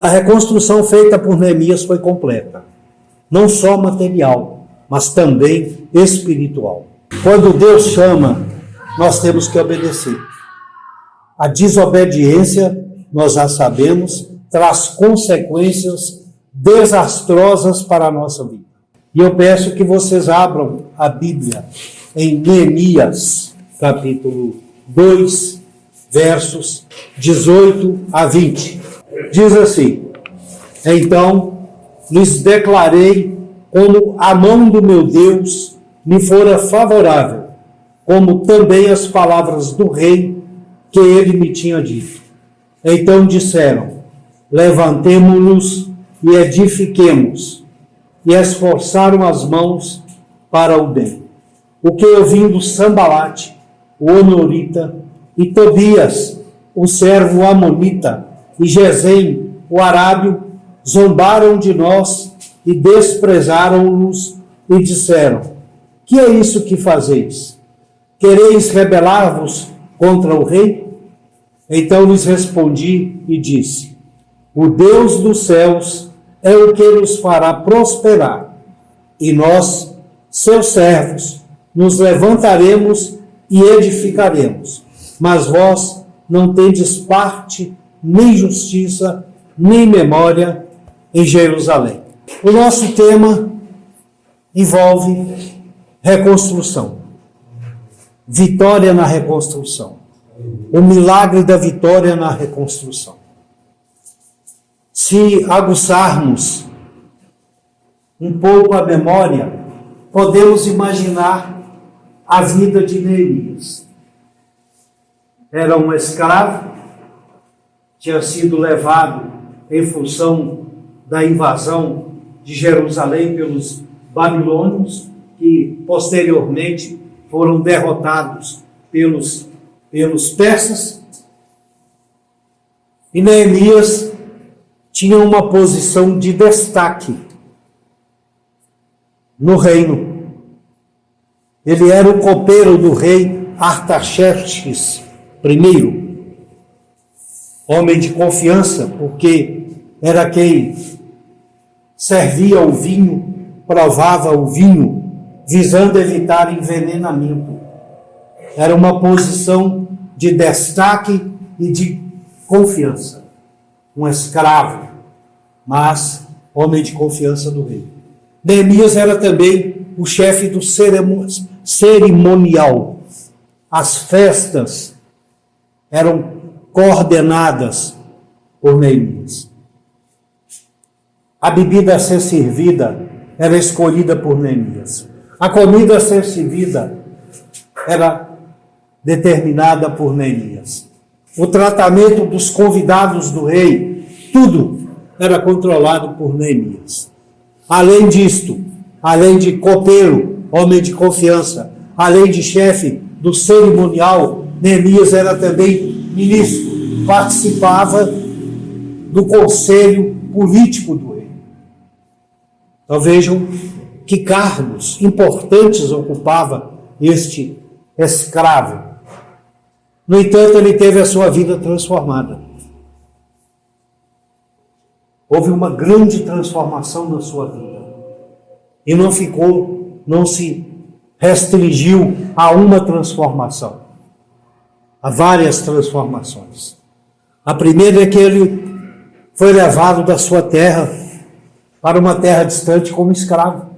A reconstrução feita por Neemias foi completa, não só material, mas também espiritual. Quando Deus chama, nós temos que obedecer. A desobediência, nós já sabemos, traz consequências desastrosas para a nossa vida. E eu peço que vocês abram a Bíblia em Neemias, capítulo 2, versos 18 a 20. Diz assim: então lhes declarei como a mão do meu Deus me fora favorável, como também as palavras do rei que ele me tinha dito. Então disseram: levantemo-nos e edifiquemos, e esforçaram as mãos para o bem. O que ouvindo Sambalate, o Honorita, e Tobias, o servo Amonita, e Gesem, o Arábio, zombaram de nós e desprezaram-nos e disseram: que é isso que fazeis? Quereis rebelar-vos contra o rei? Então lhes respondi e disse: o Deus dos céus é o que nos fará prosperar, e nós, seus servos, nos levantaremos e edificaremos. Mas vós não tendes parte, nem justiça, nem memória em Jerusalém. O nosso tema envolve reconstrução. Vitória na reconstrução. O milagre da vitória na reconstrução. Se aguçarmos um pouco a memória, podemos imaginar a vida de Neemias. Era um escravo, tinha sido levado em função da invasão de Jerusalém pelos babilônios, que posteriormente foram derrotados pelos persas. E Neemias tinha uma posição de destaque no reino. Ele era o copeiro do rei Artaxerxes I, homem de confiança, porque era quem servia o vinho, provava o vinho, visando evitar envenenamento. Era uma posição de destaque e de confiança. Um escravo, mas homem de confiança do rei. Neemias era também o chefe do cerimonial. As festas eram coordenadas por Neemias. A bebida a ser servida era escolhida por Neemias. A comida a ser servida era determinada por Neemias. O tratamento dos convidados do rei, tudo era controlado por Neemias. Além disto, além de copeiro, homem de confiança, além de chefe do cerimonial, Neemias era também ministro, participava do conselho político do rei. Então vejam que cargos importantes ocupava este escravo. No entanto, ele teve a sua vida transformada. Houve uma grande transformação na sua vida. E não se restringiu a uma transformação. Há várias transformações. A primeira é que ele foi levado da sua terra para uma terra distante como escravo.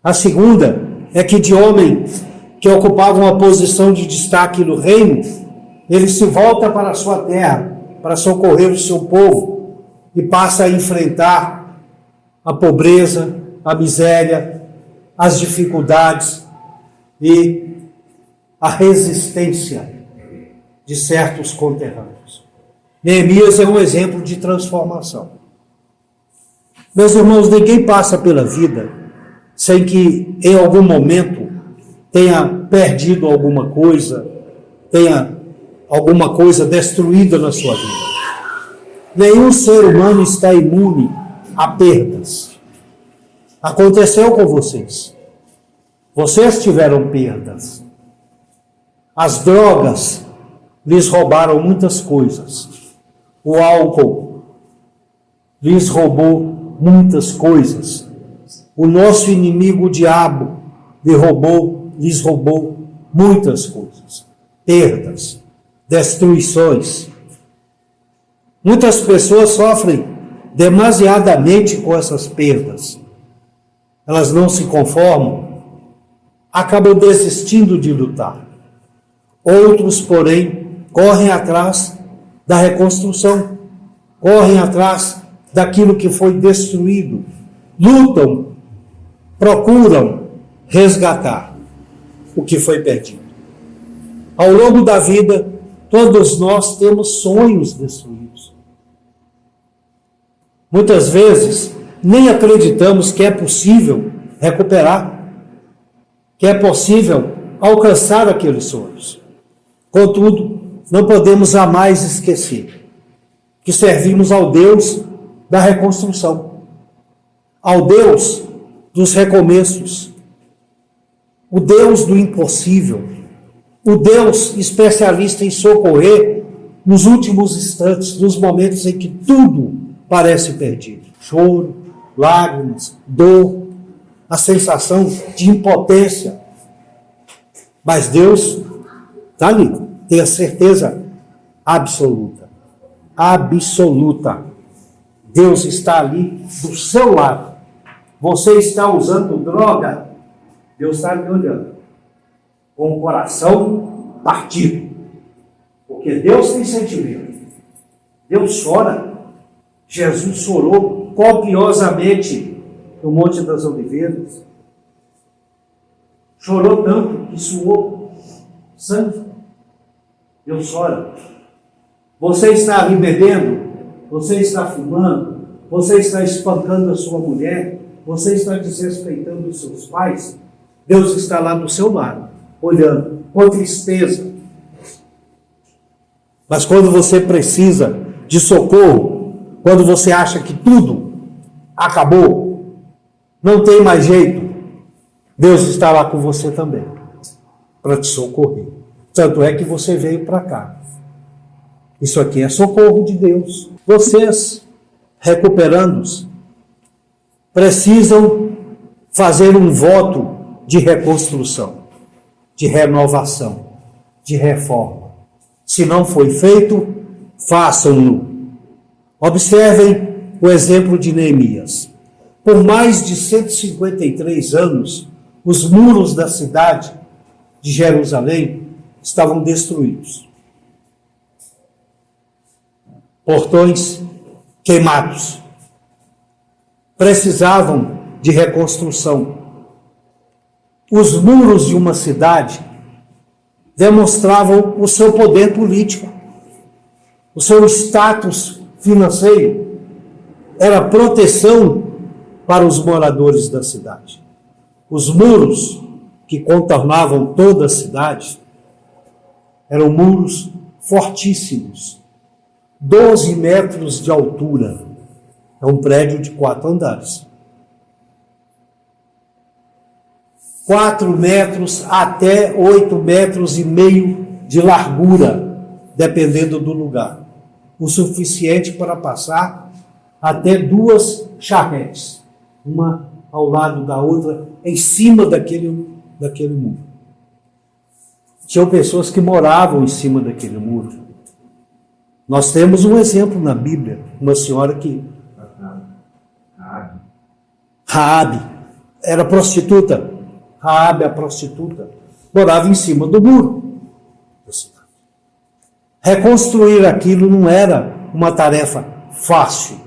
A segunda é que de homem que ocupava uma posição de destaque no reino, ele se volta para a sua terra, para socorrer o seu povo, e passa a enfrentar a pobreza, a miséria, as dificuldades e a resistência de certos conterrâneos. Neemias é um exemplo de transformação. Meus irmãos, ninguém passa pela vida sem que em algum momento tenha perdido alguma coisa, tenha alguma coisa destruída na sua vida. Nenhum ser humano está imune a perdas. Aconteceu com vocês. Vocês tiveram perdas. As drogas lhes roubaram muitas coisas. O álcool lhes roubou muitas coisas. O nosso inimigo, o diabo, lhes roubou muitas coisas. Perdas, destruições. Muitas pessoas sofrem demasiadamente com essas perdas. Elas não se conformam, acabam desistindo de lutar. Outros, porém, correm atrás da reconstrução, correm atrás daquilo que foi destruído, lutam, procuram resgatar o que foi perdido. Ao longo da vida, todos nós temos sonhos destruídos. Muitas vezes, nem acreditamos que é possível recuperar, que é possível alcançar aqueles sonhos. Contudo, não podemos jamais esquecer que servimos ao Deus da reconstrução, ao Deus dos recomeços, o Deus do impossível, o Deus especialista em socorrer nos últimos instantes, nos momentos em que tudo parece perdido. Choro, lágrimas, dor, a sensação de impotência. Mas Deus está ali, tenha certeza absoluta. Absoluta. Deus está ali do seu lado. Você está usando droga, Deus está me olhando com o coração partido. Porque Deus tem sentimento. Deus chora. Jesus chorou copiosamente no Monte das Oliveiras. Chorou tanto que suou sangue. Deus chora. Você está ali bebendo, você está fumando, você está espancando a sua mulher, você está desrespeitando os seus pais. Deus está lá do seu lado, olhando com tristeza. Mas quando você precisa de socorro, quando você acha que tudo acabou, não tem mais jeito, Deus está lá com você também, para te socorrer. Tanto é que você veio para cá. Isso aqui é socorro de Deus. Vocês, recuperando-os, precisam fazer um voto de reconstrução, de renovação, de reforma. Se não foi feito, façam-no. Observem o exemplo de Neemias. Por mais de 153 anos, os muros da cidade de Jerusalém estavam destruídos. Portões queimados. Precisavam de reconstrução. Os muros de uma cidade demonstravam o seu poder político, o seu status financeiro. Era proteção para os moradores da cidade. Os muros que contornavam toda a cidade eram muros fortíssimos, 12 metros de altura. É um prédio de 4 andares. 4 metros até 8 metros e meio de largura, dependendo do lugar. O suficiente para passar até 2 charretes, uma ao lado da outra, em cima daquele muro. Tinham pessoas que moravam em cima daquele muro. Nós temos um exemplo na Bíblia, uma senhora que... Raabe, era prostituta. Raabe, a prostituta, morava em cima do muro da cidade. Reconstruir aquilo não era uma tarefa fácil.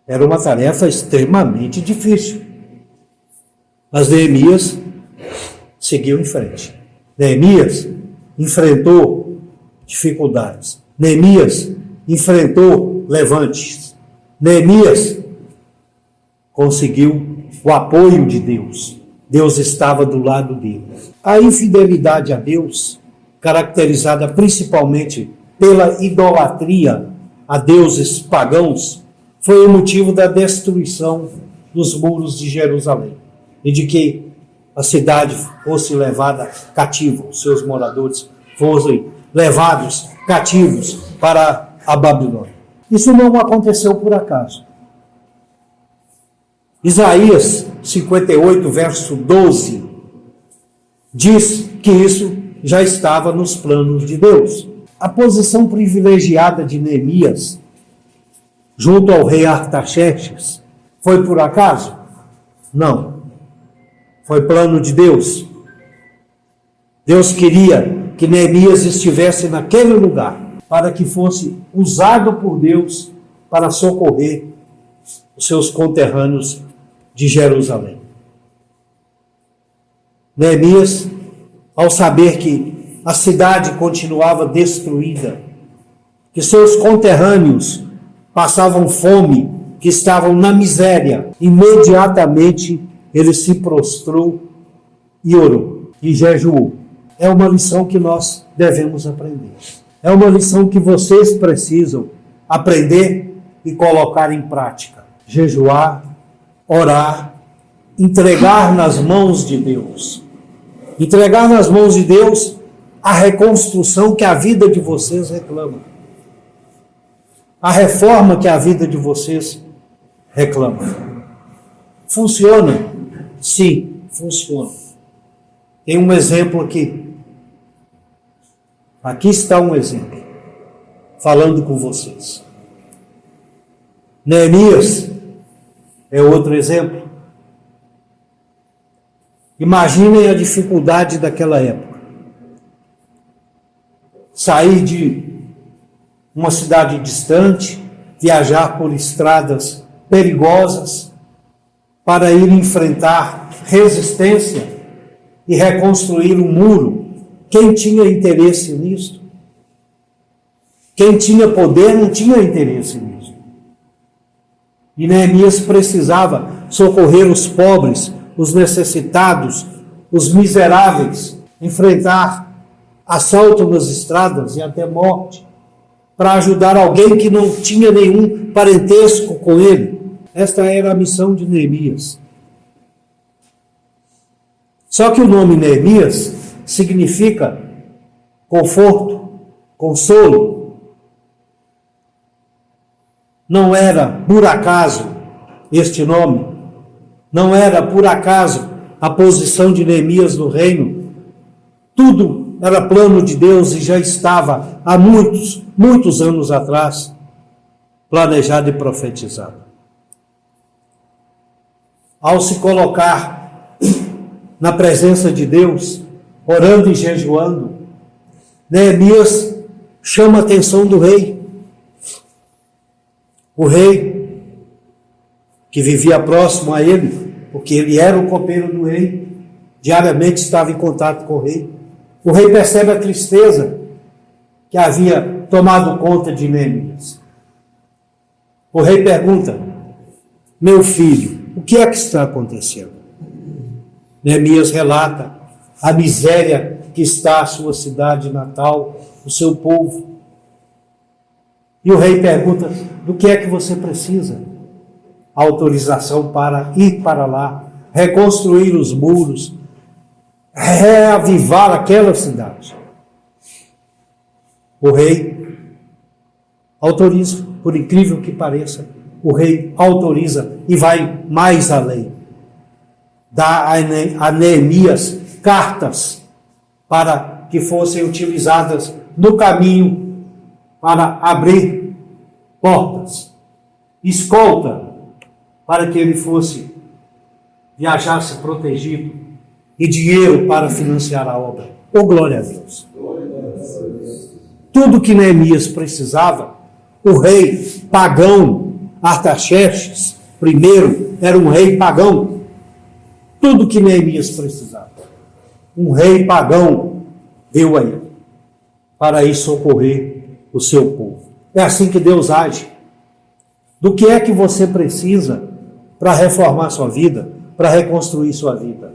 Era uma tarefa extremamente difícil. Mas Neemias seguiu em frente. Neemias enfrentou dificuldades. Neemias enfrentou levantes. Neemias conseguiu o apoio de Deus. Deus estava do lado dele. A infidelidade a Deus, caracterizada principalmente pela idolatria a deuses pagãos, foi o motivo da destruição dos muros de Jerusalém e de que a cidade fosse levada cativa, os seus moradores fossem levados cativos para a Babilônia. Isso não aconteceu por acaso. Isaías 58, verso 12, diz que isso já estava nos planos de Deus. A posição privilegiada de Neemias, junto ao rei Artaxerxes, foi por acaso? Não. Foi plano de Deus. Deus queria que Neemias estivesse naquele lugar, para que fosse usado por Deus para socorrer os seus conterrâneos de Jerusalém. Neemias, ao saber que a cidade continuava destruída, que seus conterrâneos passavam fome, que estavam na miséria, imediatamente ele se prostrou e orou e jejuou. É uma lição que nós devemos aprender. É uma lição que vocês precisam aprender e colocar em prática. Jejuar, orar, entregar nas mãos de Deus. Entregar nas mãos de Deus a reconstrução que a vida de vocês reclama. A reforma que a vida de vocês reclama. Funciona? Sim, funciona. Tem um exemplo aqui. Aqui está um exemplo, falando com vocês. Neemias é outro exemplo. Imaginem a dificuldade daquela época. Sair de uma cidade distante, viajar por estradas perigosas, para ir enfrentar resistência e reconstruir um muro. Quem tinha interesse nisso? Quem tinha poder não tinha interesse nisso. E Neemias precisava socorrer os pobres, os necessitados, os miseráveis, enfrentar assalto nas estradas e até morte, para ajudar alguém que não tinha nenhum parentesco com ele. Esta era a missão de Neemias. Só que o nome Neemias significa conforto, consolo. Não era por acaso este nome. Não era por acaso a posição de Neemias no reino. Tudo era plano de Deus e já estava há muitos anos atrás planejado e profetizado. Ao se colocar na presença de Deus, orando e jejuando, Neemias chama a atenção do rei. O rei, que vivia próximo a ele, porque ele era o copeiro do rei, diariamente estava em contato com o rei. O rei percebe a tristeza que havia tomado conta de Neemias. O rei pergunta: meu filho, o que é que está acontecendo? Neemias relata a miséria que está a sua cidade natal, o seu povo. E o rei pergunta: do que é que você precisa? Autorização para ir para lá, reconstruir os muros, reavivar aquela cidade. O rei autoriza, por incrível que pareça, o rei autoriza e vai mais além. Dá a Neemias cartas para que fossem utilizadas no caminho para abrir portas, escolta para que ele viajasse protegido e dinheiro para financiar a obra. Oh, glória a Deus! Tudo que Neemias precisava, o rei pagão Artaxerxes I era um rei pagão. Tudo que Neemias precisava, um rei pagão deu a ele, para ir socorrer o seu povo. É assim que Deus age. Do que é que você precisa para reformar sua vida, para reconstruir sua vida?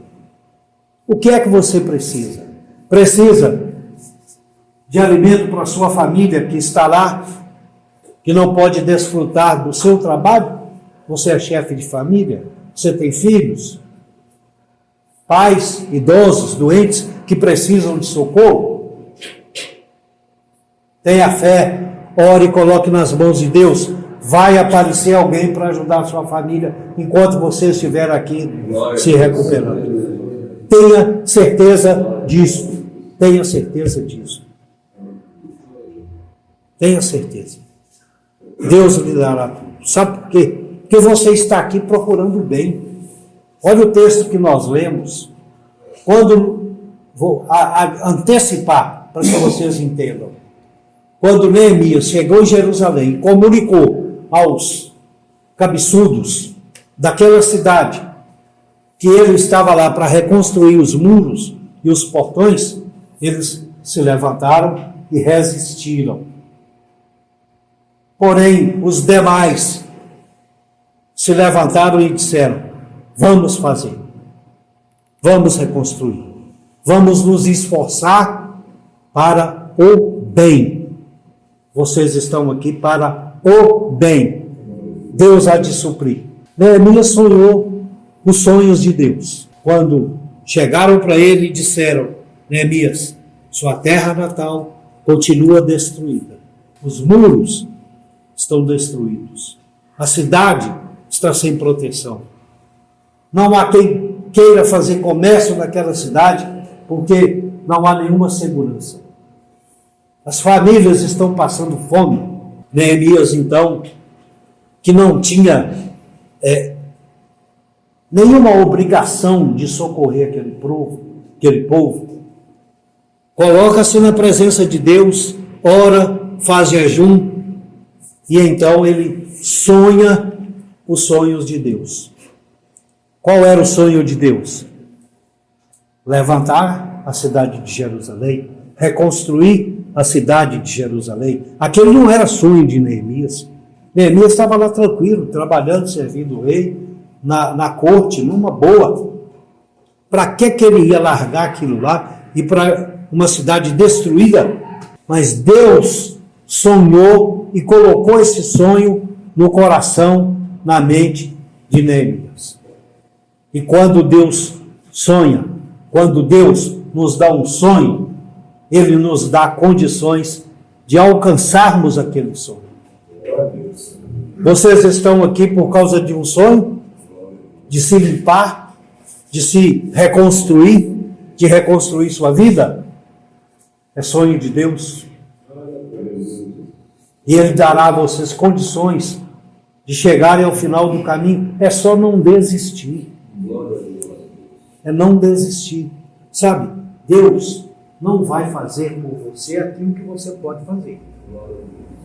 O que é que você precisa? Precisa de alimento para a sua família que está lá, que não pode desfrutar do seu trabalho? Você é chefe de família? Você tem filhos? Pais, idosos, doentes, que precisam de socorro? Tenha fé, ore e coloque nas mãos de Deus. Vai aparecer alguém para ajudar a sua família enquanto você estiver aqui se recuperando. Tenha certeza disso. Tenha certeza disso. Tenha certeza. Deus lhe dará tudo. Sabe por quê? Porque você está aqui procurando o bem. Olha o texto que nós lemos. Quando vou antecipar, para que vocês entendam. Quando Neemias chegou em Jerusalém e comunicou aos cabeçudos daquela cidade que ele estava lá para reconstruir os muros e os portões, eles se levantaram e resistiram. Porém, os demais se levantaram e disseram: vamos fazer, vamos reconstruir, vamos nos esforçar para o bem. Vocês estão aqui para o bem. Deus há de suprir. Neemias sonhou os sonhos de Deus. Quando chegaram para ele e disseram: Neemias, sua terra natal continua destruída. Os muros estão destruídos. A cidade está sem proteção. Não há quem queira fazer comércio naquela cidade, porque não há nenhuma segurança. As famílias estão passando fome. Neemias, então, que não tinha nenhuma obrigação de socorrer aquele povo, coloca-se na presença de Deus, ora, faz jejum, e então ele sonha os sonhos de Deus. Qual era o sonho de Deus? Levantar a cidade de Jerusalém, reconstruir a cidade de Jerusalém. Aquele não era sonho de Neemias. Neemias estava lá tranquilo, trabalhando, servindo o rei, na corte, numa boa. Para que ele ia largar aquilo lá e para uma cidade destruída? Mas Deus sonhou e colocou esse sonho no coração, na mente de Neemias. E quando Deus sonha, quando Deus nos dá um sonho, Ele nos dá condições de alcançarmos aquele sonho. Vocês estão aqui por causa de um sonho? De se limpar? De se reconstruir? De reconstruir sua vida? É sonho de Deus. E Ele dará a vocês condições de chegarem ao final do caminho. É só não desistir. É não desistir. Sabe, Deus não vai fazer por você aquilo que você pode fazer.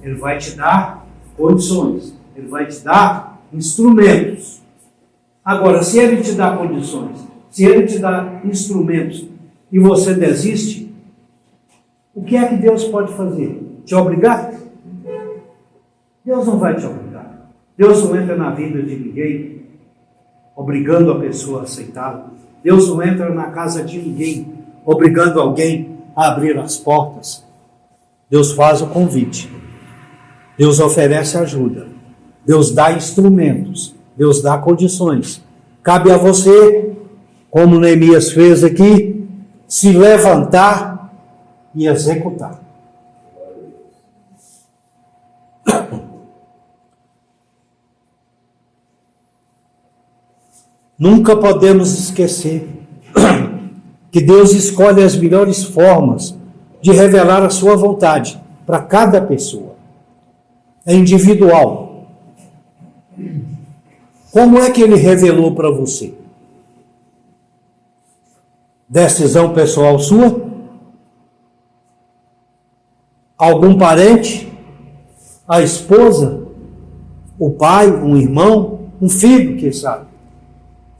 Ele vai te dar condições. Ele vai te dar instrumentos. Agora, se Ele te dá condições, se Ele te dá instrumentos e você desiste, o que é que Deus pode fazer? Te obrigar? Deus não vai te obrigar. Deus não entra na vida de ninguém obrigando a pessoa a aceitá-lo. Deus não entra na casa de ninguém obrigando alguém a abrir as portas. Deus faz o convite. Deus oferece ajuda. Deus dá instrumentos. Deus dá condições. Cabe a você, como Neemias fez aqui, se levantar e executar. Nunca podemos esquecer que Deus escolhe as melhores formas de revelar a sua vontade para cada pessoa. É individual. Como é que Ele revelou para você? Decisão pessoal sua? Algum parente? A esposa? O pai? Um irmão? Um filho, quem sabe?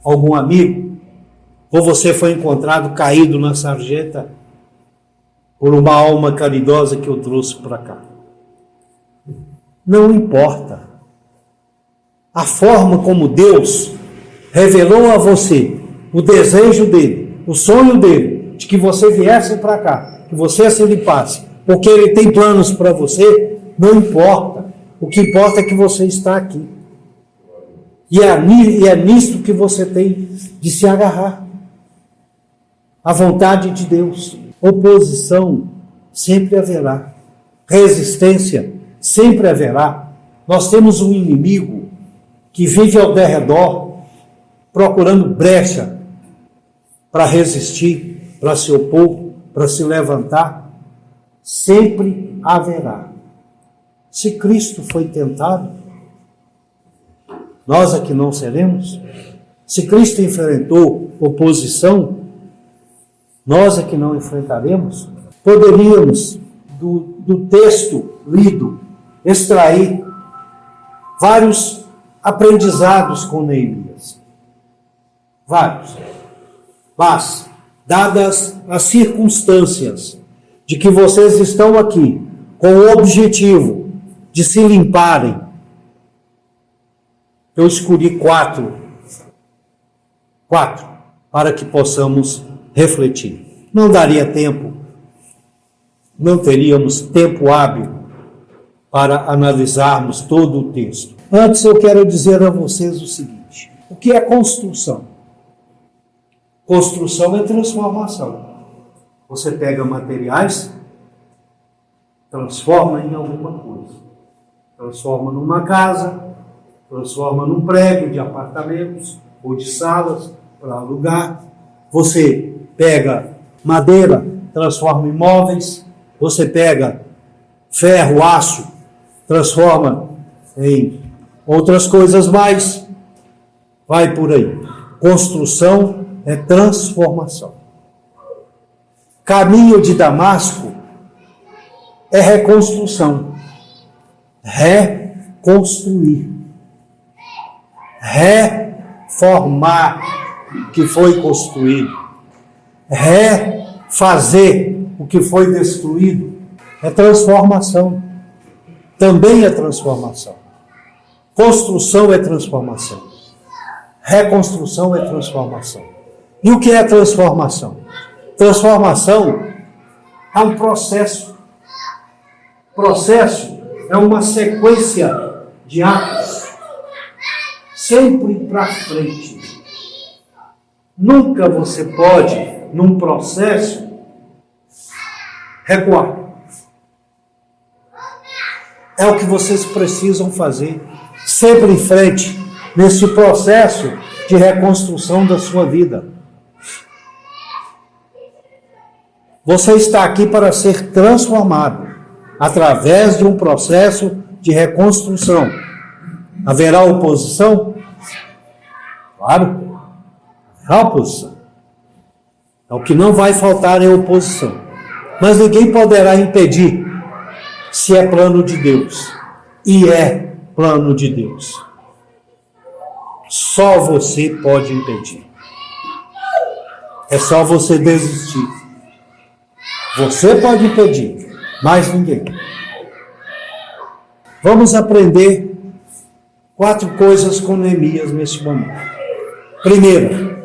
Algum amigo? Ou você foi encontrado caído na sarjeta por uma alma caridosa que o trouxe para cá? Não importa. A forma como Deus revelou a você o desejo dele, o sonho dele, de que você viesse para cá, que você se limpasse, porque Ele tem planos para você, não importa. O que importa é que você está aqui. E é nisto que você tem de se agarrar. A vontade de Deus. Oposição sempre haverá. Resistência sempre haverá. Nós temos um inimigo que vive ao derredor, procurando brecha para resistir, para se opor, para se levantar. Sempre haverá. Se Cristo foi tentado, nós aqui não seremos. Se Cristo enfrentou oposição, nós aqui não enfrentaremos. Poderíamos, do texto lido, extrair vários aprendizados com Neemias. Vários. Mas, dadas as circunstâncias de que vocês estão aqui com o objetivo de se limparem, eu escolhi quatro para que possamos refletir. Não daria tempo, não teríamos tempo hábil para analisarmos todo o texto. Antes eu quero dizer a vocês o seguinte: o que é construção? Construção é transformação. Você pega materiais, transforma em alguma coisa. Transforma numa casa, transforma num prédio de apartamentos ou de salas para alugar. Você pega madeira, transforma em móveis. Você pega ferro, aço, transforma em outras coisas mais. Vai por aí. Construção é transformação. Caminho de Damasco é reconstrução. Reconstruir. Reformar o que foi construído. Refazer o que foi destruído. É transformação. Também é transformação. Construção é transformação. Reconstrução é transformação. E o que é transformação? Transformação é um processo. Processo é uma sequência de atos, sempre para frente. Nunca você pode, num processo, recuar. É o que vocês precisam fazer, sempre em frente, nesse processo de reconstrução da sua vida. Você está aqui para ser transformado através de um processo de reconstrução. Haverá oposição? Claro, haverá oposição. O que não vai faltar é oposição. Mas ninguém poderá impedir, se é plano de Deus. E é plano de Deus. Só você pode impedir. É só você desistir. Você pode impedir, mas ninguém. Vamos aprender 4 coisas com Neemias neste momento. Primeiro,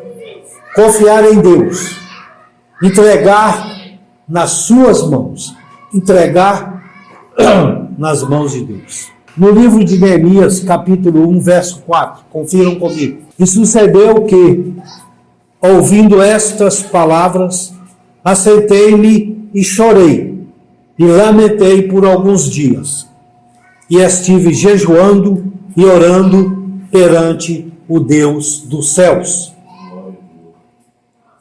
confiar em Deus. Entregar nas suas mãos. Entregar nas mãos de Deus. No livro de Neemias, capítulo 1, verso 4, confiram comigo. E sucedeu que, ouvindo estas palavras, assentei-me e chorei, e lamentei por alguns dias. E estive jejuando e orando perante o Deus dos céus.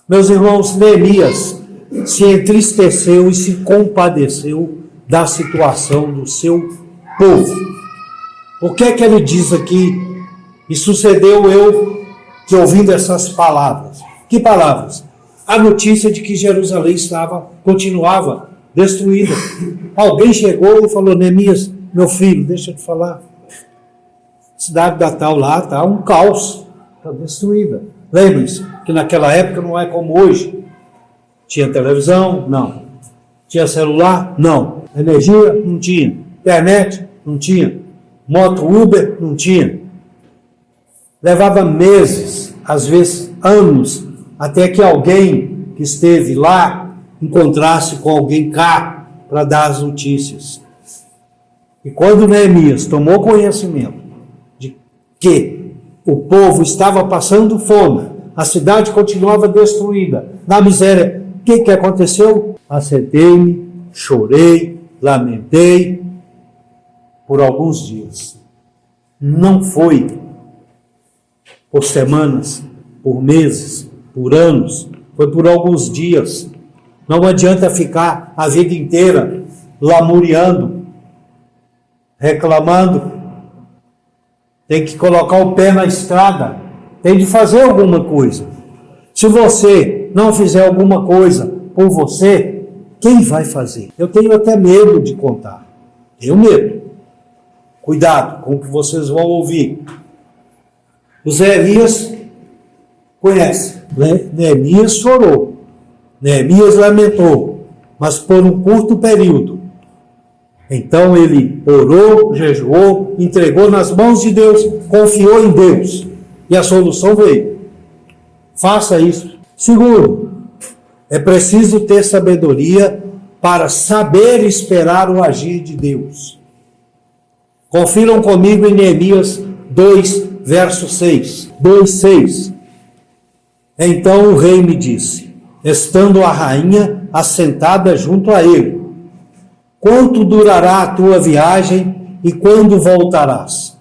Meus irmãos, Neemias se entristeceu e se compadeceu da situação do seu povo. O que é que ele diz aqui? E sucedeu eu que ouvindo essas palavras. Que palavras? A notícia de que Jerusalém continuava destruída. Alguém chegou e falou: Neemias, meu filho, deixa eu te falar. A cidade da tal lá está um caos, está destruída. Lembre-se que naquela época não é como hoje. Tinha televisão? Não. Tinha celular? Não. Energia? Não tinha. Internet? Não tinha. Moto Uber? Não tinha. Levava meses, às vezes anos, até que alguém que esteve lá encontrasse com alguém cá para dar as notícias. E quando Neemias tomou conhecimento de que o povo estava passando fome, a cidade continuava destruída, na miséria, o que aconteceu? Assentei-me, chorei, lamentei por alguns dias. Não foi por semanas, por meses, por anos, foi por alguns dias. Não adianta ficar a vida inteira lamuriando, reclamando. Tem que colocar o pé na estrada, tem de fazer alguma coisa. Se você não fizer alguma coisa por você, quem vai fazer? Eu tenho até medo de contar. Tenho medo. Cuidado com o que vocês vão ouvir. O Zé Elias conhece. Neemias chorou. Neemias lamentou, mas por um curto período. Então ele orou, jejuou, entregou nas mãos de Deus, confiou em Deus. E a solução veio. Faça isso. Segundo, é preciso ter sabedoria para saber esperar o agir de Deus. Confiram comigo em Neemias 2, verso 6. 2:6. Então o rei me disse, estando a rainha assentada junto a ele, quanto durará a tua viagem e quando voltarás?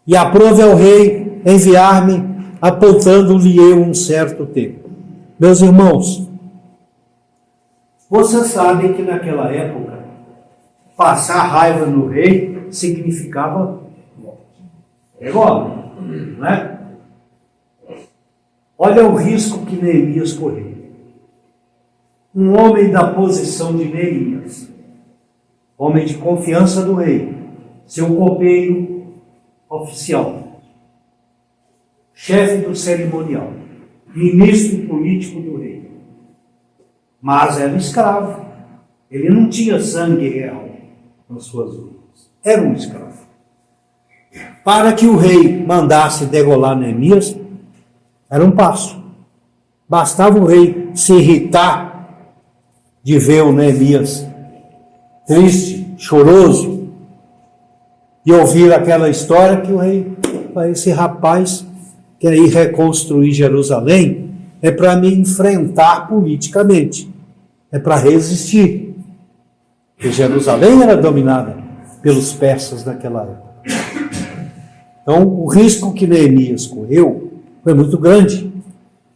E aprove ao rei enviar-me, apontando-lhe eu um certo tempo. Meus irmãos, vocês sabem que naquela época, passar raiva no rei significava morte. É óbvio, não é? Olha o risco que Neemias correu. Um homem da posição de Neemias, homem de confiança do rei, seu copeiro oficial, chefe do cerimonial, ministro político do rei. Mas era escravo. Ele não tinha sangue real nas suas urnas. Era um escravo. Para que o rei mandasse degolar Neemias, era um passo. Bastava o rei se irritar de ver o Neemias triste, choroso, e ouvir aquela história que o rei, esse rapaz quer ir reconstruir Jerusalém, é para me enfrentar politicamente, é para resistir. Porque Jerusalém era dominada pelos persas naquela época. Então, o risco que Neemias correu foi muito grande.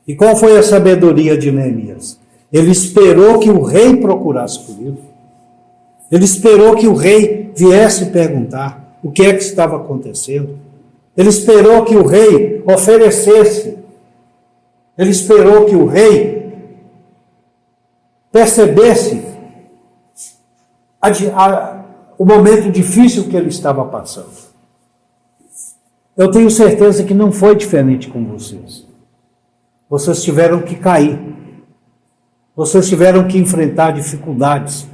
E qual foi a sabedoria de Neemias? Ele esperou que o rei procurasse por ele. Ele esperou que o rei viesse perguntar o que é que estava acontecendo. Ele esperou que o rei oferecesse. Ele esperou que o rei percebesse o momento difícil que ele estava passando. Eu tenho certeza que não foi diferente com vocês. Vocês tiveram que cair. Vocês tiveram que enfrentar dificuldades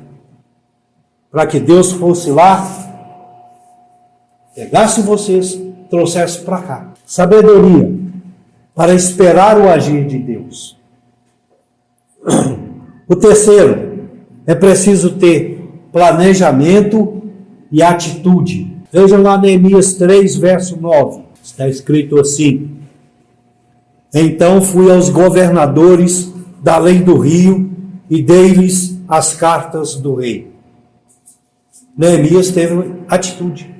para que Deus fosse lá, pegasse vocês, trouxesse para cá. Sabedoria para esperar o agir de Deus. O terceiro, é preciso ter planejamento e atitude. Vejam lá Neemias 3, verso 9. Está escrito assim: então fui aos governadores da além do rio e dei-lhes as cartas do rei. Neemias teve atitude.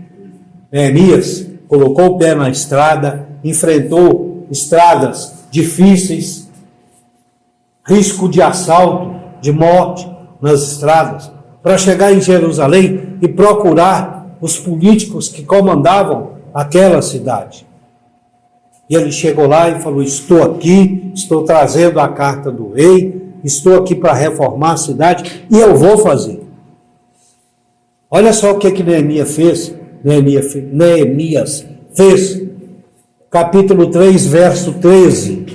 Neemias colocou o pé na estrada, enfrentou estradas difíceis, risco de assalto, de morte nas estradas, para chegar em Jerusalém e procurar os políticos que comandavam aquela cidade. E ele chegou lá e falou: estou aqui, estou trazendo a carta do rei, estou aqui para reformar a cidade e eu vou fazer. Olha só o que Neemias fez. Neemias fez. Capítulo 3, verso 13.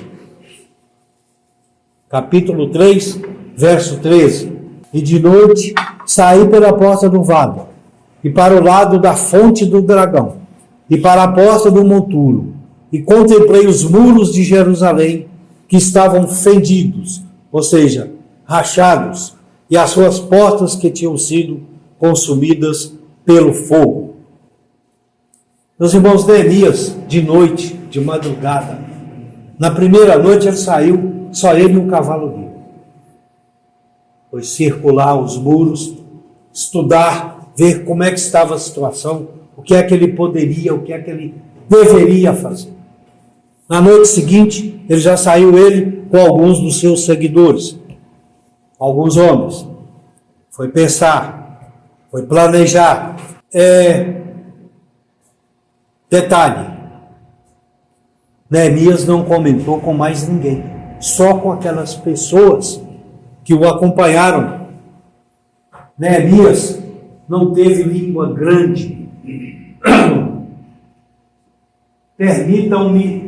Capítulo 3, verso 13. E de noite saí pela porta do vale, e para o lado da fonte do dragão, e para a porta do monturo, e contemplei os muros de Jerusalém, que estavam fendidos, ou seja, rachados, e as suas portas que tinham sido consumidas pelo fogo. Meus irmãos, Neemias, de noite, de madrugada, na primeira noite ele saiu, só ele e um cavalo dele. Foi circular os muros, estudar, ver como é que estava a situação, o que é que ele poderia, o que é que ele deveria fazer. Na noite seguinte, ele já saiu, ele com alguns dos seus seguidores, alguns homens. Foi pensar, foi planejar. Detalhe, Neemias não comentou com mais ninguém, só com aquelas pessoas que o acompanharam. Neemias não teve língua grande. Permitam-me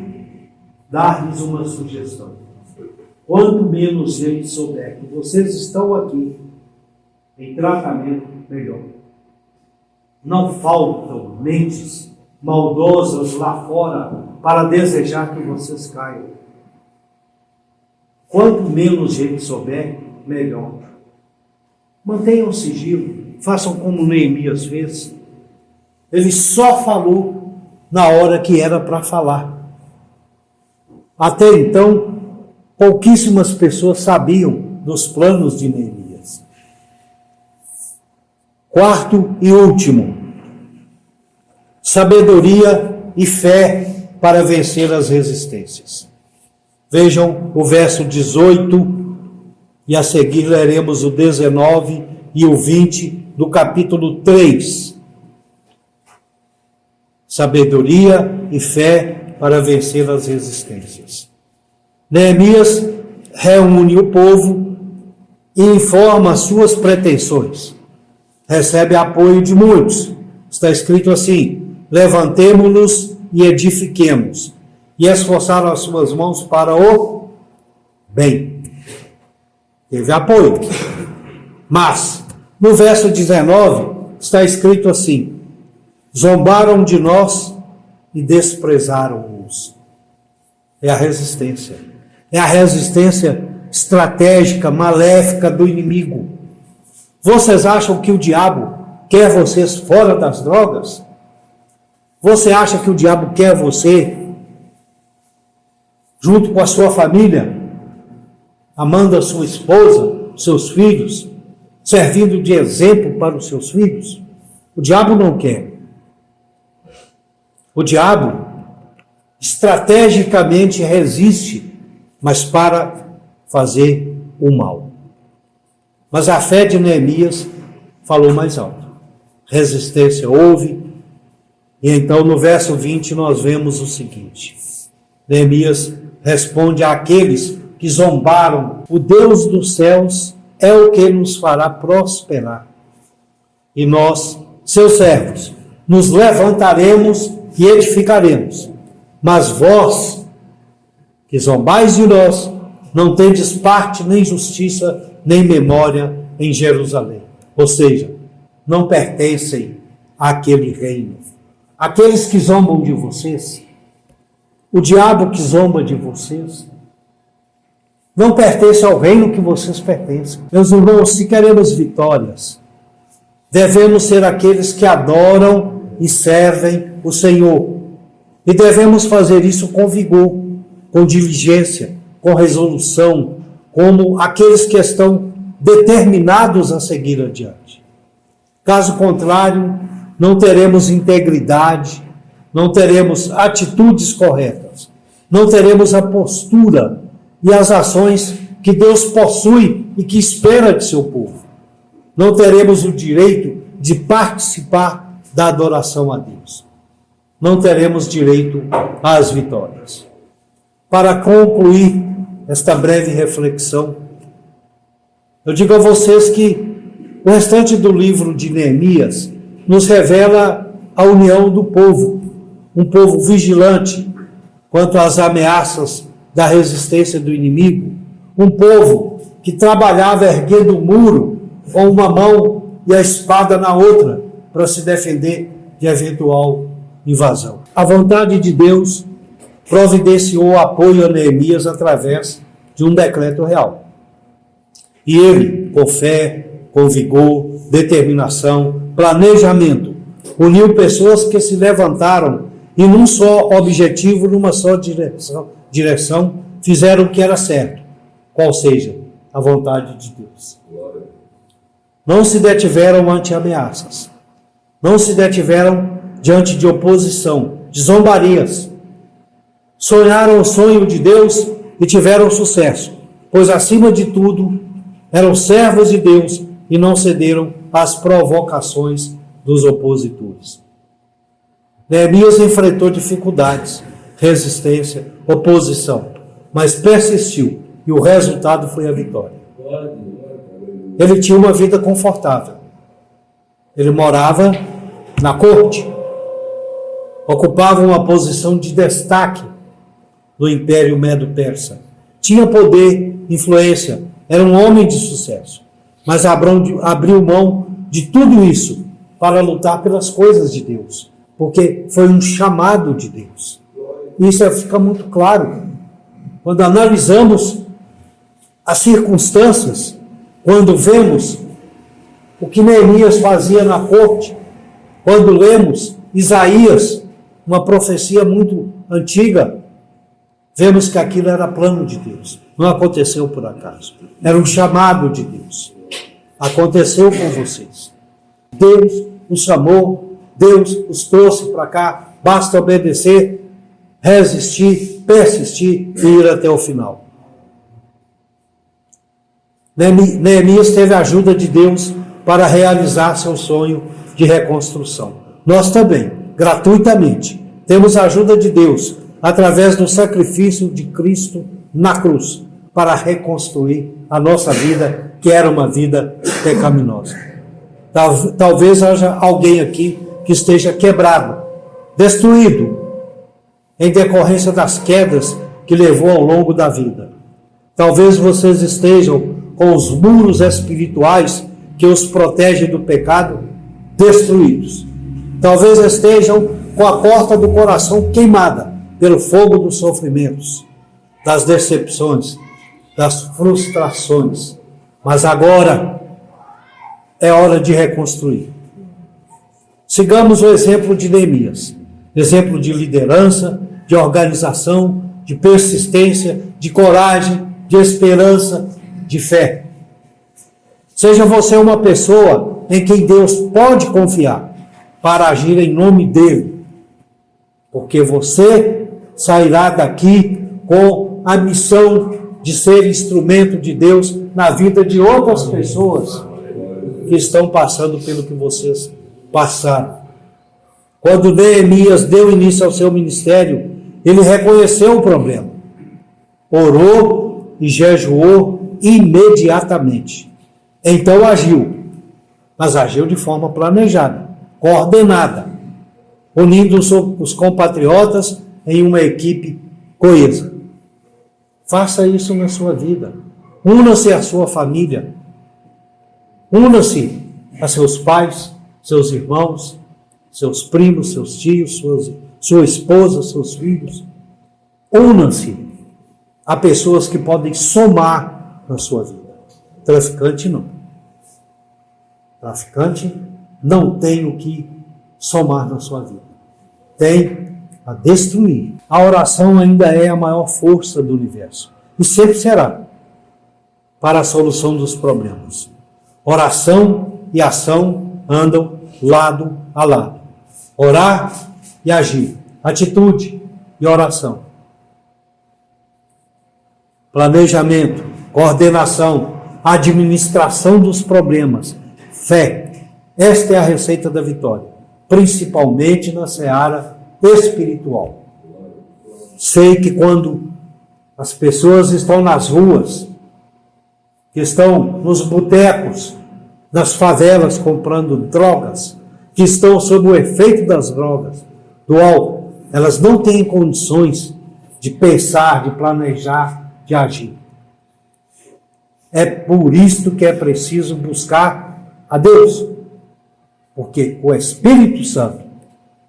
dar-lhes uma sugestão. Quanto menos gente souber que vocês estão aqui em tratamento, melhor. Não faltam mentes maldosas lá fora para desejar que vocês caiam. Quanto menos gente souber, melhor. Mantenham o sigilo, façam como Neemias fez. Ele só falou na hora que era para falar. Até então, pouquíssimas pessoas sabiam dos planos de Neemias. Quarto e último, sabedoria e fé para vencer as resistências. Vejam o verso 18 e a seguir leremos o 19 e o 20 do capítulo 3. Sabedoria e fé para vencer as resistências. Neemias reúne o povo e informa as suas pretensões. Recebe apoio de muitos. Está escrito assim: levantemo-nos e edifiquemos, e esforçaram as suas mãos para o bem. Teve apoio. Mas, no verso 19, está escrito assim: zombaram de nós e desprezaram-nos. É a resistência. É a resistência estratégica, maléfica do inimigo. Vocês acham que o diabo quer vocês fora das drogas? Você acha que o diabo quer você junto com a sua família, amando a sua esposa, seus filhos, servindo de exemplo para os seus filhos? O diabo não quer. O diabo estrategicamente resiste, mas para fazer o mal. Mas a fé de Neemias falou mais alto. Resistência houve. E então no verso 20 nós vemos o seguinte: Neemias responde àqueles que zombaram: o Deus dos céus é o que nos fará prosperar. E nós, seus servos, nos levantaremos e edificaremos. Mas vós, que zombais de nós, não tendes parte, nem justiça, nem memória em Jerusalém. Ou seja, não pertencem àquele reino. Aqueles que zombam de vocês, o diabo que zomba de vocês, não pertence ao reino que vocês pertencem. Meus irmãos, se queremos vitórias, devemos ser aqueles que adoram e servem o Senhor. E devemos fazer isso com vigor, com diligência, com resolução, como aqueles que estão determinados a seguir adiante. Caso contrário, não teremos integridade, não teremos atitudes corretas, não teremos a postura e as ações que Deus possui e que espera de seu povo. Não teremos o direito de participar da adoração a Deus. Não teremos direito às vitórias. Para concluir esta breve reflexão, eu digo a vocês que o restante do livro de Neemias nos revela a união do povo, um povo vigilante quanto às ameaças da resistência do inimigo, um povo que trabalhava erguendo o muro com uma mão e a espada na outra para se defender de eventual invasão. A vontade de Deus providenciou apoio a Neemias através de um decreto real. E ele, com fé, com vigor, determinação, planejamento, uniu pessoas que se levantaram e num só objetivo, numa só direção, fizeram o que era certo, qual seja a vontade de Deus. Não se detiveram ante ameaças, não se detiveram diante de oposição, de zombarias. Sonharam o sonho de Deus e tiveram sucesso, pois acima de tudo eram servos de Deus e não cederam às provocações dos opositores. Neemias enfrentou dificuldades, resistência, oposição, mas persistiu e o resultado foi a vitória. Ele tinha uma vida confortável. Ele morava na corte, ocupava uma posição de destaque no Império Medo-Persa. Tinha poder, influência, era um homem de sucesso. Mas abriu mão de tudo isso para lutar pelas coisas de Deus, porque foi um chamado de Deus. Isso fica muito claro quando analisamos as circunstâncias, quando vemos o que Neemias fazia na corte, quando lemos Isaías, uma profecia muito antiga, vemos que aquilo era plano de Deus. Não aconteceu por acaso. Era um chamado de Deus. Aconteceu com vocês. Deus os chamou, Deus os trouxe para cá. Basta obedecer, resistir, persistir e ir até o final. Neemias teve a ajuda de Deus para realizar seu sonho de reconstrução. Nós também, gratuitamente, temos a ajuda de Deus através do sacrifício de Cristo na cruz para reconstruir a nossa vida, que era uma vida pecaminosa. Talvez haja alguém aqui que esteja quebrado, destruído, em decorrência das quedas que levou ao longo da vida. Talvez vocês estejam com os muros espirituais que os protegem do pecado destruídos. Talvez estejam com a porta do coração queimada pelo fogo dos sofrimentos, das decepções, das frustrações. Mas agora é hora de reconstruir. Sigamos o exemplo de Neemias, exemplo de liderança, de organização, de persistência, de coragem, de esperança, de fé. Seja você uma pessoa em quem Deus pode confiar para agir em nome dele, porque você sairá daqui com a missão de ser instrumento de Deus na vida de outras pessoas que estão passando pelo que vocês passaram. Quando Neemias deu início ao seu ministério, ele reconheceu o problema, orou e jejuou imediatamente. Então agiu, mas agiu de forma planejada, coordenada, unindo os compatriotas em uma equipe coesa. Faça isso na sua vida. Una-se à sua família. Una-se a seus pais, seus irmãos, seus primos, seus tios, sua esposa, seus filhos. Una-se a pessoas que podem somar na sua vida. Traficante não. Traficante não tem o que somar na sua vida. Tem a destruir. A oração ainda é a maior força do universo. E sempre será para a solução dos problemas. Oração e ação andam lado a lado. Orar e agir. Atitude e oração. Planejamento, coordenação, administração dos problemas, fé. Esta é a receita da vitória, principalmente na seara espiritual. Sei que quando as pessoas estão nas ruas, que estão nos botecos, nas favelas comprando drogas, que estão sob o efeito das drogas, do álcool, elas não têm condições de pensar, de planejar, de agir. É por isso que é preciso buscar a Deus, porque o Espírito Santo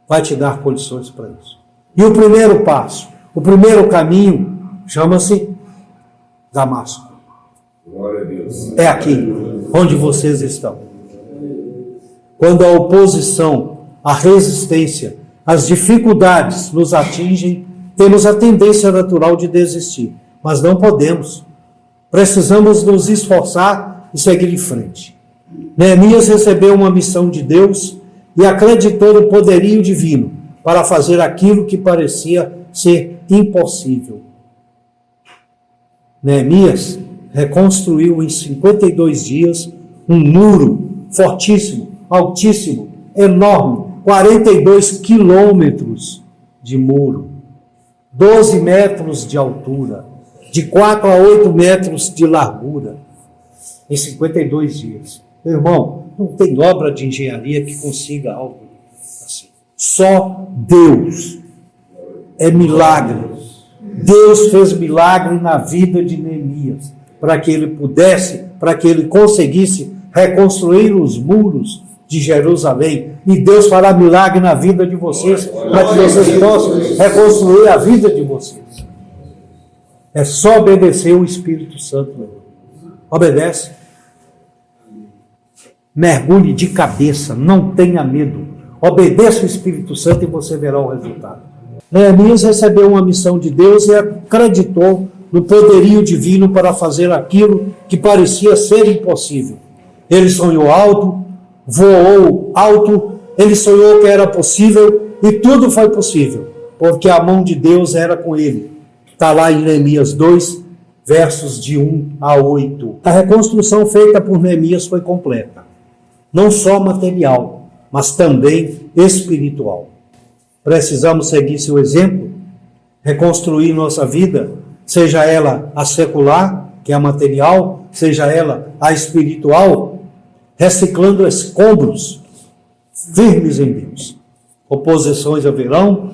vai te dar condições para isso. E o primeiro passo, o primeiro caminho, chama-se Damasco. Glória a Deus. É aqui onde vocês estão. Quando a oposição, a resistência, as dificuldades nos atingem, temos a tendência natural de desistir. Mas não podemos. Precisamos nos esforçar e seguir em frente. Neemias recebeu uma missão de Deus e acreditou no poderio divino para fazer aquilo que parecia ser impossível. Neemias reconstruiu em 52 dias um muro fortíssimo, altíssimo, enorme, 42 quilômetros de muro, 12 metros de altura, de 4 a 8 metros de largura, em 52 dias. Meu irmão, não tem obra de engenharia que consiga algo assim. Só Deus. É milagre. Deus fez milagre na vida de Neemias, para que ele conseguisse reconstruir os muros de Jerusalém. E Deus fará milagre na vida de vocês, para que vocês possam reconstruir a vida de vocês. É só obedecer o Espírito Santo. Obedece. Mergulhe de cabeça, não tenha medo. Obedeça o Espírito Santo e você verá o resultado. Neemias recebeu uma missão de Deus e acreditou no poderio divino para fazer aquilo que parecia ser impossível. Ele sonhou alto, voou alto, ele sonhou que era possível e tudo foi possível, porque a mão de Deus era com ele. Está lá em Neemias 2, versos de 1 a 8. A reconstrução feita por Neemias foi completa. Não só material, mas também espiritual. Precisamos seguir seu exemplo, reconstruir nossa vida, seja ela a secular, que é a material, seja ela a espiritual, reciclando escombros, firmes em Deus. Oposições haverão,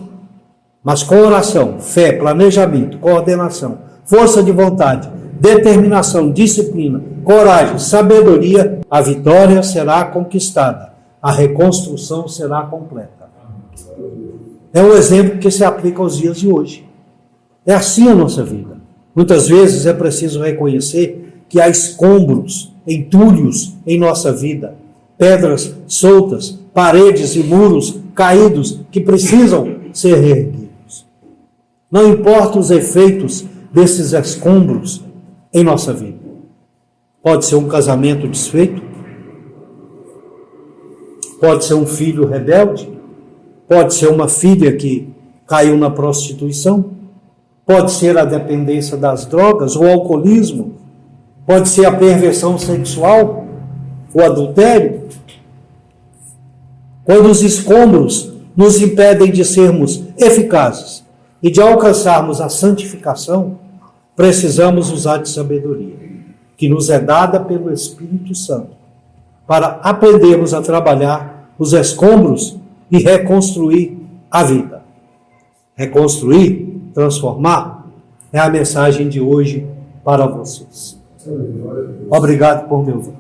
mas com oração, fé, planejamento, coordenação, força de vontade, determinação, disciplina, coragem, sabedoria, a vitória será conquistada, a reconstrução será completa. É um exemplo que se aplica aos dias de hoje. É assim a nossa vida. Muitas vezes é preciso reconhecer que há escombros, entulhos em nossa vida, pedras soltas, paredes e muros caídos que precisam ser reerguidos. Não importa os efeitos desses escombros em nossa vida. Pode ser um casamento desfeito, pode ser um filho rebelde, pode ser uma filha que caiu na prostituição, pode ser a dependência das drogas, o alcoolismo, pode ser a perversão sexual, o adultério. Quando os escombros nos impedem de sermos eficazes e de alcançarmos a santificação, precisamos usar de sabedoria, que nos é dada pelo Espírito Santo, para aprendermos a trabalhar os escombros e reconstruir a vida. Reconstruir, transformar, é a mensagem de hoje para vocês. Obrigado por me ouvir.